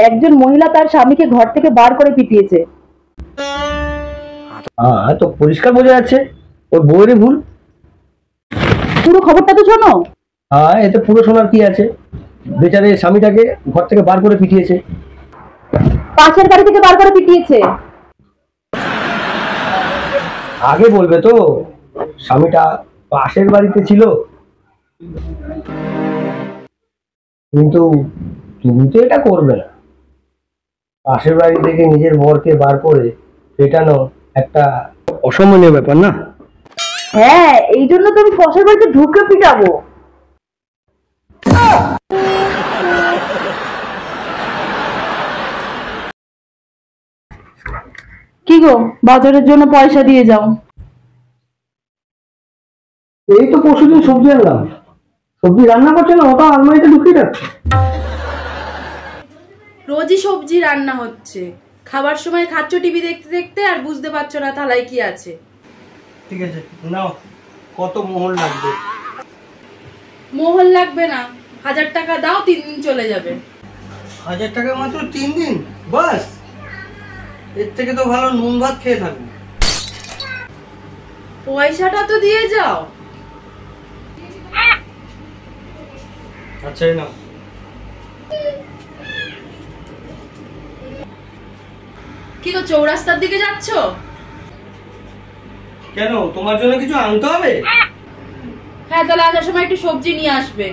একজন মহিলা তার স্বামীকে ঘর থেকে বার করে পিটিয়েছে। হ্যাঁ, তো পরিষ্কার বোঝা যাচ্ছে ওর বউয়েরই ভুল। পুরো খবরটা তো শোনো। হ্যাঁ, এতে পুরো শোনার কি আছে? বেচারে স্বামীটাকে ঘর থেকে বার করে পিটিয়েছে। পাশের বাড়ি থেকে বার করে পিটিয়েছে। আগে বলবে তো স্বামীটা পাশের বাড়িতে ছিল। কিন্তু তুমি তো এটা করবে না। পাশের বাড়ি থেকে নিজের বরকে বার করে পেটানো একটা অসম্মানীয় ব্যাপার না? হ্যাঁ, এই জন্য তো আমি পাশের বাড়িতে ঢুকে পিটাবো। কি গো, বাজারের জন্য পয়সা দিয়ে যাও। এই তো পরশুদিন সবজি আনলাম। সবজি রান্না করছে না, ওটা আলমারিতে ঢুকিয়ে রাখছে। রোজই সবজি রান্না হচ্ছে, খাবার সময় খাচ্ছ টিভি দেখতে দেখতে আর বুঝতে পারছো না থালায় কি আছে। ঠিক আছে, নাও। কত মোহর লাগবে? মোহর লাগবে না, 1000 টাকা দাও, 3 দিন চলে যাবে। 1000 টাকা মাত্র 3 দিন? বাস, এর থেকে তো ভালো নুন ভাত খেয়ে থাকবো। পয়সাটা তো দিয়ে যাও। আচ্ছা, নাও। কি গো, চৌরাস্তার দিকে যাচ্ছ? কেন, তোমার জন্য কিছু আনতে হবে? হ্যাঁ, তাহলে আসার সময় একটু সবজি নিয়ে আসবে।